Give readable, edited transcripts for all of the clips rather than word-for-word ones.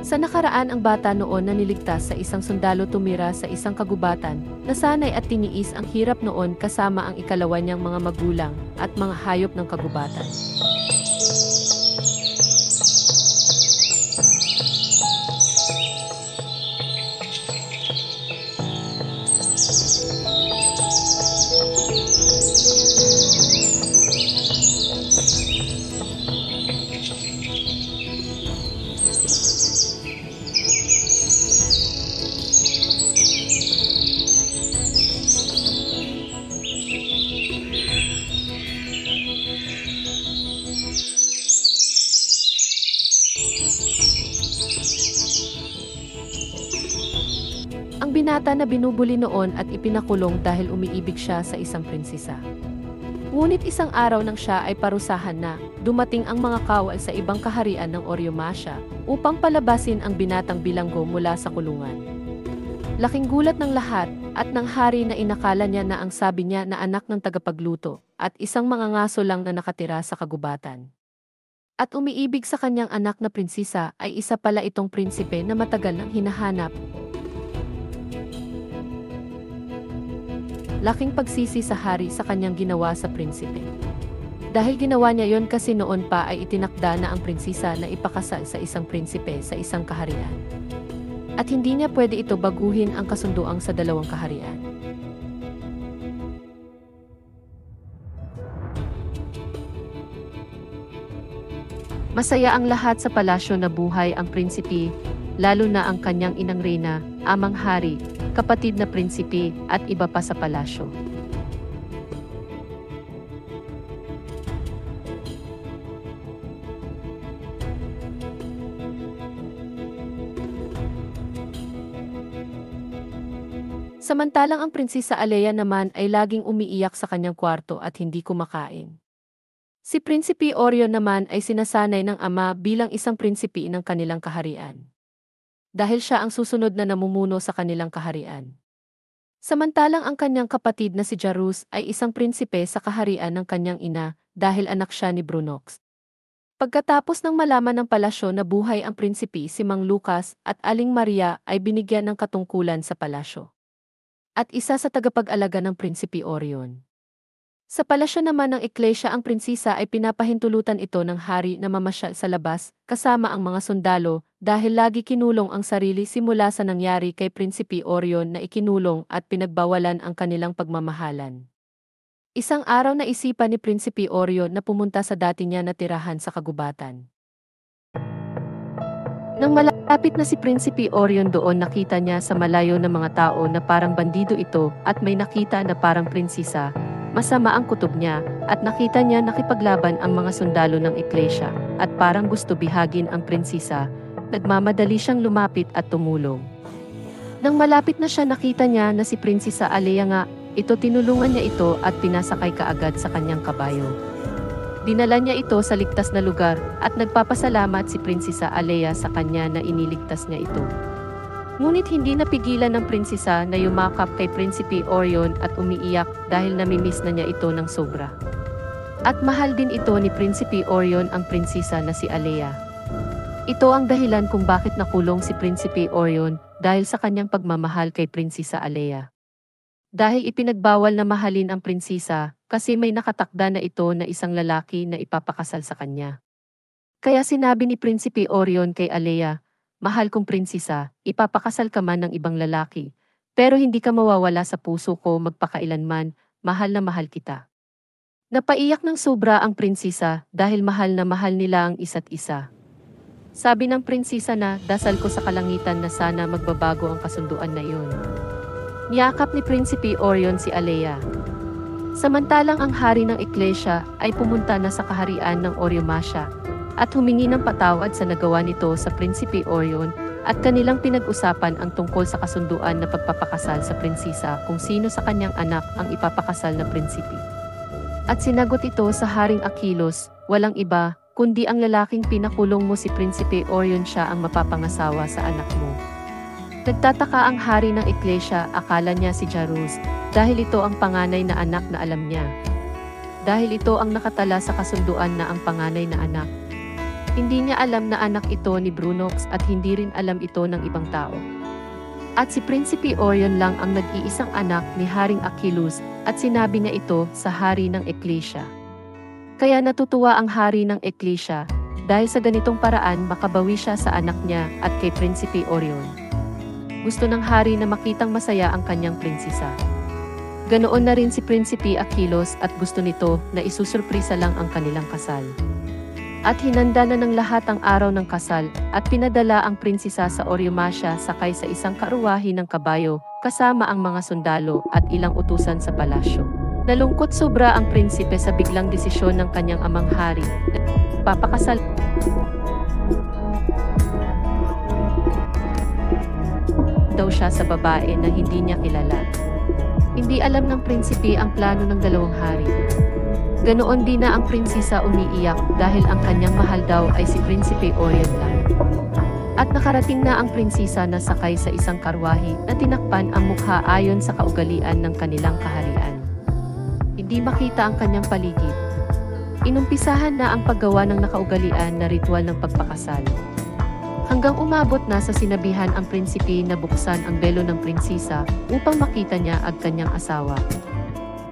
Sa nakaraan ang bata noon na niligtas sa isang sundalo tumira sa isang kagubatan, nasanay at tiniis ang hirap noon kasama ang ikalawa niyang mga magulang at mga hayop ng kagubatan. Ang binata na binubuli noon at ipinakulong dahil umiibig siya sa isang prinsesa. Ngunit isang araw nang siya ay parusahan na, dumating ang mga kawal sa ibang kaharian ng Oryomasya upang palabasin ang binatang bilanggo mula sa kulungan. Laking gulat ng lahat at ng hari na inakala niya na ang sabi niya na anak ng tagapagluto at isang mga ngaso lang na nakatira sa kagubatan. At umiibig sa kanyang anak na prinsesa ay isa pala itong prinsipe na matagal nang hinahanap. Laking pagsisi sa hari sa kanyang ginawa sa prinsipe. Dahil ginawa niya yon kasi noon pa ay itinakda na ang prinsesa na ipakasal sa isang prinsipe sa isang kaharian. At hindi niya pwede ito baguhin ang kasunduang sa dalawang kaharian. Masaya ang lahat sa palasyo na buhay ang prinsipe, lalo na ang kanyang inang reyna, amang hari, kapatid na prinsipe at iba pa sa palasyo. Samantalang ang prinsesa Aleya naman ay laging umiiyak sa kanyang kwarto at hindi kumakain. Si Prinsipe Orion naman ay sinasanay ng ama bilang isang prinsipe ng kanilang kaharian. Dahil siya ang susunod na namumuno sa kanilang kaharian. Samantalang ang kanyang kapatid na si Jarus ay isang prinsipe sa kaharian ng kanyang ina dahil anak siya ni Brunox. Pagkatapos ng malaman ng palasyo na buhay ang prinsipe si Mang Lucas at Aling Maria ay binigyan ng katungkulan sa palasyo. At isa sa tagapag-alaga ng Prinsipe Orion. Sa palasyo naman ng Iglesia ang prinsesa ay pinapahintulutan ito ng hari na mamasyal sa labas kasama ang mga sundalo dahil lagi kinulong ang sarili simula sa nangyari kay Prinsipe Orion na ikinulong at pinagbawalan ang kanilang pagmamahalan. Isang araw na isipan ni Prinsipe Orion na pumunta sa dati niya na tirahan sa kagubatan. Nang malapit na si Prinsipe Orion doon nakita niya sa malayo na mga tao na parang bandido ito at may nakita na parang prinsesa. Masama ang kutob niya at nakita niya nakipaglaban ang mga sundalo ng Iglesia at parang gusto bihagin ang prinsesa. Nagmamadali siyang lumapit at tumulong. Nang malapit na siya nakita niya na si Prinsesa Aleya nga, tinulungan niya ito at pinasakay kaagad sa kanyang kabayo. Dinala niya ito sa ligtas na lugar at nagpapasalamat si Prinsesa Aleya sa kanya na iniligtas niya ito. Ngunit hindi napigilan ng prinsesa na yumakap kay Prinsipe Orion at umiiyak dahil namimiss na niya ito ng sobra. At mahal din ito ni Prinsipe Orion ang prinsesa na si Aleya. Ito ang dahilan kung bakit nakulong si Prinsipe Orion dahil sa kanyang pagmamahal kay Prinsesa Aleya. Dahil ipinagbawal na mahalin ang prinsesa kasi may nakatakda na ito na isang lalaki na ipapakasal sa kanya. Kaya sinabi ni Prinsipe Orion kay Aleya, "Mahal kong prinsesa, ipapakasal ka man ng ibang lalaki, pero hindi ka mawawala sa puso ko magpakailanman, mahal na mahal kita." Napaiyak ng sobra ang prinsesa dahil mahal na mahal nila ang isa't isa. Sabi ng prinsesa na dasal ko sa kalangitan na sana magbabago ang kasunduan na iyon. Niyakap ni Prinsipe Orion si Aleya. Samantalang ang hari ng Iglesia ay pumunta na sa kaharian ng Oryomasya at humingi ng patawad sa nagawa nito sa Prinsipe Orion at kanilang pinag-usapan ang tungkol sa kasunduan na pagpapakasal sa prinsesa kung sino sa kanyang anak ang ipapakasal na prinsipe. At sinagot ito sa Haring Achilos, walang iba, kundi ang lalaking pinakulong mo si Prinsipe Orion siya ang mapapangasawa sa anak mo. Nagtataka ang hari ng Iglesia, akala niya si Jarus, dahil ito ang panganay na anak na alam niya. Dahil ito ang nakatala sa kasunduan na ang panganay na anak Hindi niya alam na anak ito ni Brunox at hindi rin alam ito ng ibang tao. At si Prinsipe Orion lang ang nag-iisang anak ni Haring Achilles at sinabi niya ito sa hari ng Eklesia. Kaya natutuwa ang hari ng Eklesia dahil sa ganitong paraan makabawi siya sa anak niya at kay Prinsipe Orion. Gusto ng hari na makitang masaya ang kanyang prinsesa. Ganoon na rin si Prinsipe Achilles at gusto nito na isusurprisa lang ang kanilang kasal. At hinanda na ng lahat ang araw ng kasal at pinadala ang prinsesa sa Oryomasya sakay sa isang karuwahi ng kabayo kasama ang mga sundalo at ilang utusan sa palasyo. Nalungkot sobra ang prinsipe sa biglang desisyon ng kanyang amang hari. Papakasal daw siya sa babae na hindi niya kilala. Hindi alam ng prinsipe ang plano ng dalawang hari. Ganoon din na ang prinsesa umiiyak dahil ang kanyang mahal daw ay si Prinsipe Orion lang. At nakarating na ang prinsesa na sakay sa isang karwahe na tinakpan ang mukha ayon sa kaugalian ng kanilang kaharian. Hindi makita ang kanyang paligid. Inumpisahan na ang paggawa ng nakaugalian na ritual ng pagpakasal. Hanggang umabot na sa sinabihan ang prinsipe na buksan ang belo ng prinsesa upang makita niya ang kanyang asawa.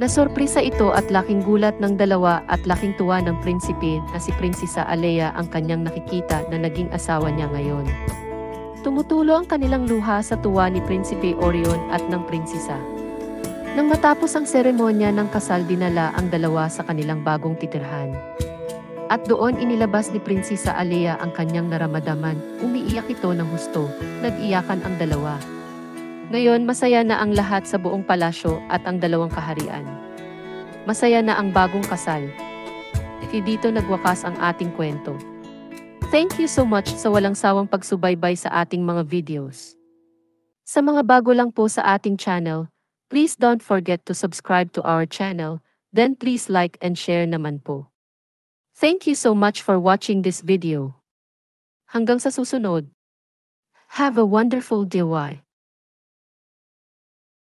Nasorpresa ito at laking gulat ng dalawa at laking tuwa ng prinsipe na si Prinsesa Alea ang kanyang nakikita na naging asawa niya ngayon. Tumutulo ang kanilang luha sa tuwa ni Prinsipe Orion at ng prinsesa. Nang matapos ang seremonya ng kasal dinala ang dalawa sa kanilang bagong titirhan. At doon inilabas ni Prinsesa Alea ang kanyang naramdaman, umiiyak ito ng husto, nag-iyakan ang dalawa. Ngayon masaya na ang lahat sa buong palasyo at ang dalawang kaharian. Masaya na ang bagong kasal. Dito nagwakas ang ating kwento. Thank you so much sa walang sawang pagsubaybay sa ating mga videos. Sa mga bago lang po sa ating channel, please don't forget to subscribe to our channel, then please like and share naman po. Thank you so much for watching this video. Hanggang sa susunod. Have a wonderful day.